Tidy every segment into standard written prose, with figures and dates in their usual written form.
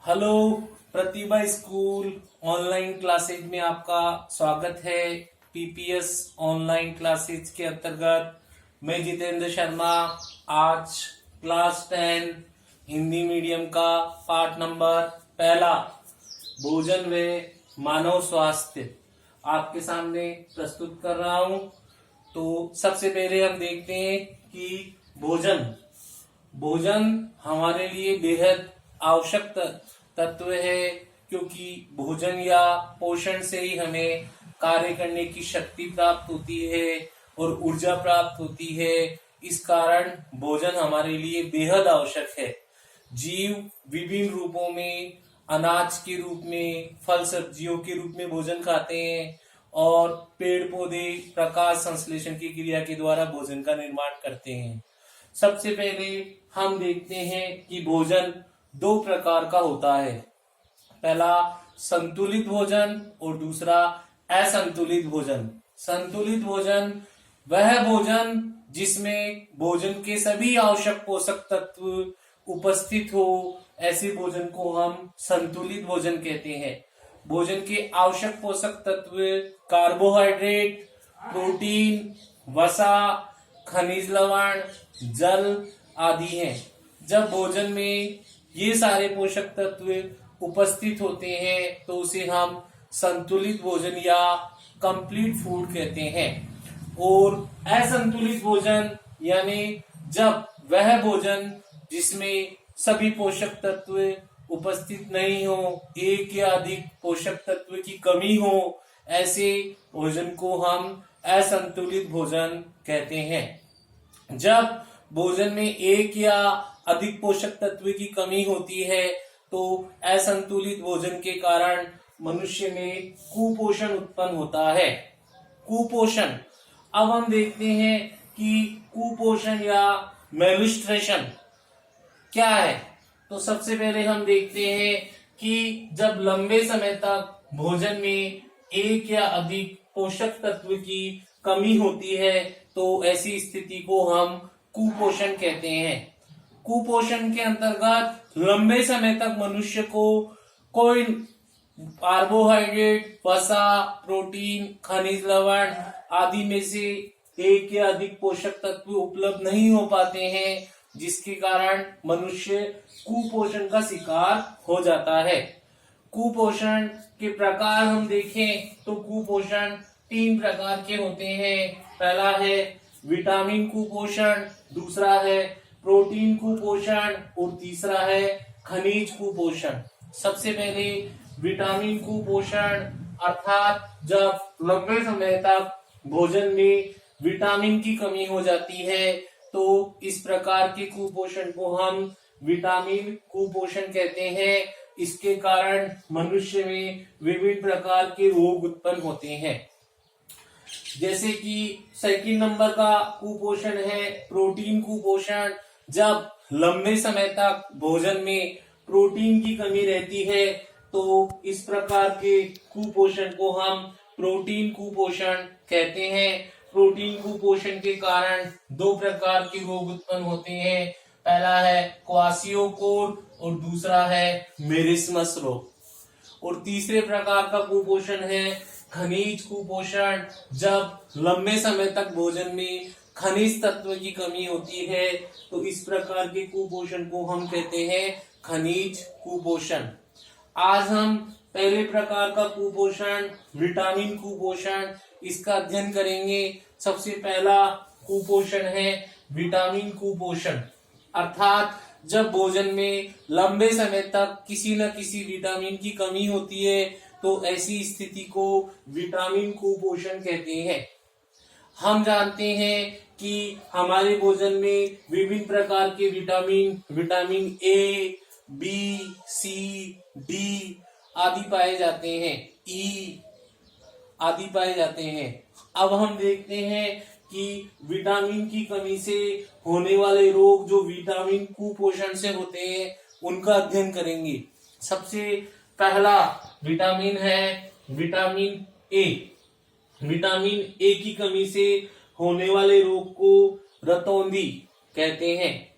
Hello प्रतिभा school online classes में आपका स्वागत है। पीपीएस ऑनलाइन क्लासेज के अंतर्गत मैं जितेंद्र शर्मा आज क्लास 10 हिंदी मीडियम का पाठ नंबर पहला भोजन व मानव स्वास्थ्य आपके सामने प्रस्तुत कर रहा हूं। तो सबसे पहले हम देखते हैं कि भोजन भोजन हमारे लिए बेहद आवश्यक तत्व है, क्योंकि भोजन या पोषण से ही हमें कार्य करने की शक्ति प्राप्त होती है और ऊर्जा प्राप्त होती है। इस कारण भोजन हमारे लिए बेहद आवश्यक है। जीव विभिन्न रूपों में, अनाज के रूप में, फल सब्जियों के रूप में भोजन खाते हैं और पेड़ पौधे प्रकाश संश्लेषण की क्रिया के द्वारा भोजन का निर्माण करते हैं। सबसे पहले हम देखते हैं कि भोजन दो प्रकार का होता है। पहला संतुलित भोजन और दूसरा असंतुलित भोजन। संतुलित भोजन वह भोजन जिसमें भोजन के सभी आवश्यक पोषक तत्व उपस्थित हो, ऐसे भोजन को हम संतुलित भोजन कहते हैं। भोजन के आवश्यक पोषक तत्व कार्बोहाइड्रेट, प्रोटीन, वसा, खनिज लवण, जल आदि हैं। जब भोजन में ये सारे पोषक तत्व उपस्थित होते हैं तो उसे हम संतुलित भोजन या कंप्लीट फूड कहते हैं। और असंतुलित भोजन यानी जब वह भोजन जिसमें सभी पोषक तत्व उपस्थित नहीं हो, एक या अधिक पोषक तत्व की कमी हो, ऐसे भोजन को हम असंतुलित भोजन कहते हैं। जब भोजन में एक या अधिक पोषक तत्व की कमी होती है तो असंतुलित भोजन के कारण मनुष्य में कुपोषण उत्पन्न होता है। कुपोषण, अब हम देखते हैं कि कुपोषण या मेलन्यूट्रिशन क्या है। तो सबसे पहले हम देखते हैं कि जब लंबे समय तक भोजन में एक या अधिक पोषक तत्व की कमी होती है तो ऐसी स्थिति को हम कुपोषण कहते हैं। कुपोषण के अंतर्गत लंबे समय तक मनुष्य को कोई कार्बोहाइड्रेट, वसा, प्रोटीन, खनिज लवण आदि में से एक या अधिक पोषक तत्व उपलब्ध नहीं हो पाते हैं, जिसके कारण मनुष्य कुपोषण का शिकार हो जाता है। कुपोषण के प्रकार हम देखें तो कुपोषण 3 प्रकार के होते हैं। पहला है विटामिन कुपोषण, दूसरा है प्रोटीन कुपोषण और तीसरा है खनिज कुपोषण। सबसे पहले विटामिन कुपोषण, अर्थात जब लंबे समय तक भोजन में विटामिन की कमी हो जाती है तो इस प्रकार के कुपोषण को हम विटामिन कुपोषण कहते हैं। इसके कारण मनुष्य में विभिन्न प्रकार के रोग उत्पन्न होते हैं। जैसे कि सेकंड नंबर का कुपोषण है प्रोटीन कुपोषण। जब लंबे समय तक भोजन में प्रोटीन की कमी रहती है तो इस प्रकार के कुपोषण को हम प्रोटीन कुपोषण कहते हैं। प्रोटीन कुपोषण के कारण 2 प्रकार के रोग उत्पन्न होते हैं। पहला है क्वाशियोकोर और दूसरा है मेरिस्मस रोग। और तीसरे प्रकार का कुपोषण है खनिज कुपोषण। जब लंबे समय तक भोजन में खनिज तत्व की कमी होती है तो इस प्रकार के कुपोषण को हम कहते हैं खनिज कुपोषण। आज हम पहले प्रकार का कुपोषण विटामिन कुपोषण इसका अध्ययन करेंगे। सबसे पहला कुपोषण है विटामिन कुपोषण, अर्थात जब भोजन में लंबे समय तक किसी न किसी विटामिन की कमी होती है तो ऐसी स्थिति को विटामिन कुपोषण कहते हैं। हम जानते हैं कि हमारे भोजन में विभिन्न प्रकार के vitamin A, B, C, D आदि पाए जाते हैं, ई आदि पाए जाते हैं। अब हम देखते हैं कि विटामिन की कमी से होने वाले रोग जो विटामिन कुपोषण से होते हैं उनका अध्ययन करेंगे। सबसे पहला विटामिन है विटामिन ए। विटामिन ए की कमी से होने वाले रोग को रतौंधी कहते हैं।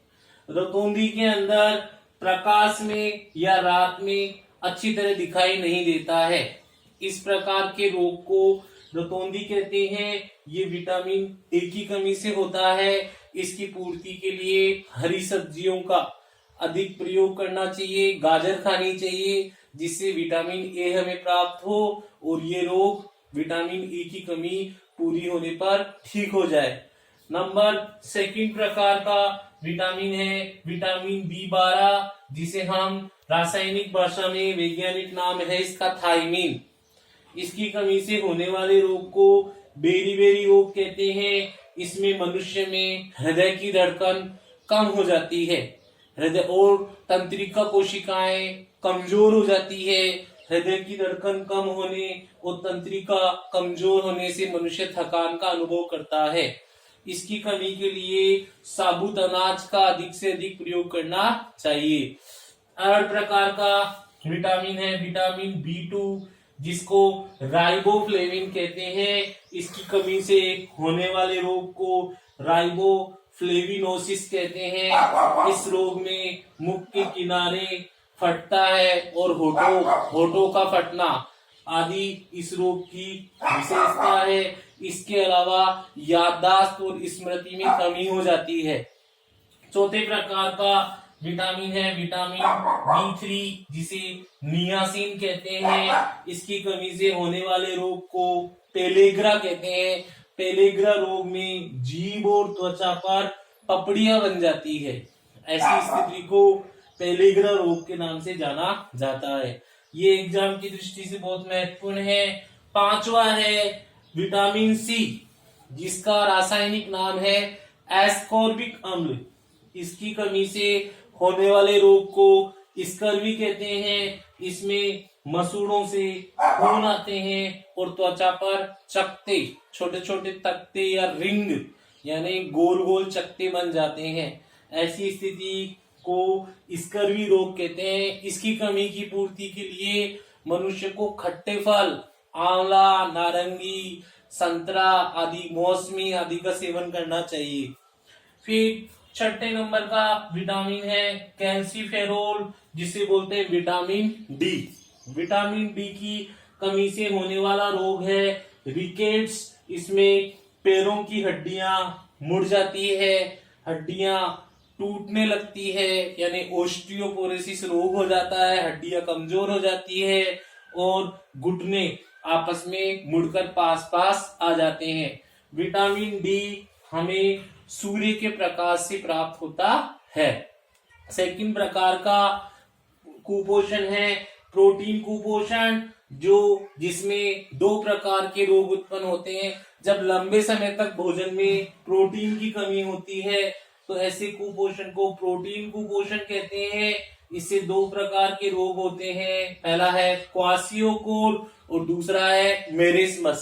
रतौंधी के अंदर प्रकाश में या रात में अच्छी तरह दिखाई नहीं देता है। इस प्रकार के रोग को रतौंधी कहते हैं। ये विटामिन ए की कमी से होता है। इसकी पूर्ति के लिए हरी सब्जियों का अधिक प्रयोग करना चाहिए, गाजर खानी चाहिए, जिससे विटामिन ए हमें प्राप्त हो और ये रोग विटामिन ए की कमी पूरी होने पर ठीक हो जाए। नंबर सेकंड प्रकार का विटामिन है विटामिन बी12, जिसे हम रासायनिक भाषा में वैज्ञानिक नाम है इसका थायमीन। इसकी कमी से होने वाले रोग को बेरी रोग कहते हैं। इसमें मनुष्य में हृदय की धड़कन कम हो जाती है, हृदय और तंत्रिका कोशिकाएं कमजोर हो जाती है। हृदय की धड़कन कम होने और तंत्रिका कमजोर होने से मनुष्य थकान का अनुभव करता है। इसकी कमी के लिए साबुत अनाज का अधिक से अधिक प्रयोग करना चाहिए। थर्ड प्रकार का विटामिन है विटामिन बी2, जिसको राइबोफ्लेविन कहते हैं। इसकी कमी से होने वाले रोग को राइबोफ्लेविनोसिस कहते हैं। इस रोग में मुख के किनारे फटता है और होठों का फटना आदि इस रोग की विशेषता है। इसके अलावा याददाश्त और स्मृति में कमी हो जाती है। चौथे प्रकार का विटामिन है विटामिन बी3, जिसे नियासिन कहते हैं। इसकी कमी से होने वाले रोग को पेलेग्रा कहते हैं। पेलेग्रा रोग में जीभ और त्वचा पर पपड़ियां बन जाती है। ऐसी स्थिति को पेलेग्रा रोग के नाम से जाना जाता है। ये एग्जाम की दृष्टि से बहुत महत्वपूर्ण है। पांचवा है विटामिन सी, जिसका रासायनिक नाम है एस्कॉर्बिक अम्ल। इसकी कमी से होने वाले रोग को स्कर्वी कहते हैं। इसमें मसूड़ों से खून आते हैं और त्वचा पर चकते, छोटे छोटे तख्ते या रिंग यानी गोल गोल चकते बन जाते हैं। ऐसी स्थिति को स्कर्वी रोग कहते हैं। इसकी कमी की पूर्ति के लिए मनुष्य को खट्टे फल, आंवला, नारंगी, संतरा आदि, मौसमी आदि का सेवन करना चाहिए। फिर छठे नंबर का विटामिन है कैल्सीफेरोल, जिसे बोलते हैं विटामिन डी। विटामिन डी की कमी से होने वाला रोग है रिकेट्स। इसमें पैरों की हड्डियां मुड़ जाती है, हड्डियां टूटने लगती है, यानी ओस्टियोपोरोसिस रोग हो जाता है, हड्डियां कमजोर हो जाती है और घुटने आपस में मुड़कर पास पास आ जाते हैं। विटामिन डी हमें सूर्य के प्रकाश से प्राप्त होता है। सेकंड प्रकार का कुपोषण है प्रोटीन कुपोषण, जिसमें दो प्रकार के रोग उत्पन्न होते हैं। जब लंबे समय तक भोजन में प्रोटीन की कमी होती है तो ऐसे कुपोषण को प्रोटीन कुपोषण कहते हैं। इससे दो प्रकार के रोग होते हैं, पहला है क्वासियोकोर और दूसरा है मेरिस्मस।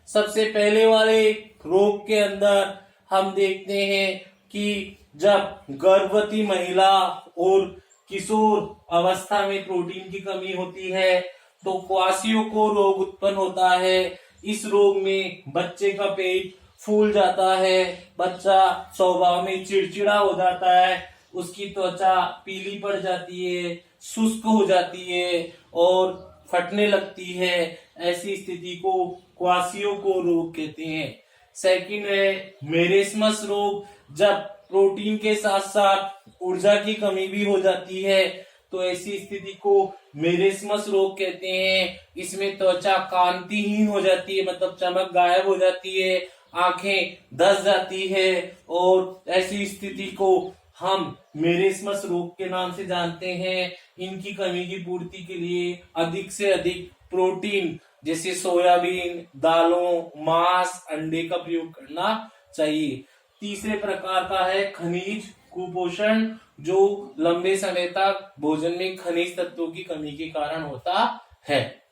सबसे पहले वाले रोग के अंदर हम देखते हैं कि जब गर्भवती महिला और किशोर अवस्था में प्रोटीन की कमी होती है तो क्वासियोकोर रोग उत्पन्न होता है। इस रोग में बच्चे का पेट फूल जाता है, बच्चा स्वभाव में चिड़चिड़ा हो जाता है, उसकी त्वचा पीली पड़ जाती है, शुष्क हो जाती है और फटने लगती है। ऐसी स्थिति को क्वासियोकोर रोग कहते हैं। सेकंड है मेरिस्मस रोग, जब प्रोटीन के साथ साथ ऊर्जा की कमी भी हो जाती है तो ऐसी स्थिति को मेरिस्मस रोग कहते हैं। इसमें त्वचा कांतिहीन हो जाती है, मतलब चमक गायब हो जाती है, आंखें धस जाती है और ऐसी स्थिति को हम मेरिस्मस रोग के नाम से जानते हैं। इनकी कमी की पूर्ति के लिए अधिक से अधिक प्रोटीन जैसे सोयाबीन, दालों, मांस, अंडे का प्रयोग करना चाहिए। तीसरे प्रकार का है खनिज कुपोषण, जो लंबे समय तक भोजन में खनिज तत्वों की कमी के कारण होता है।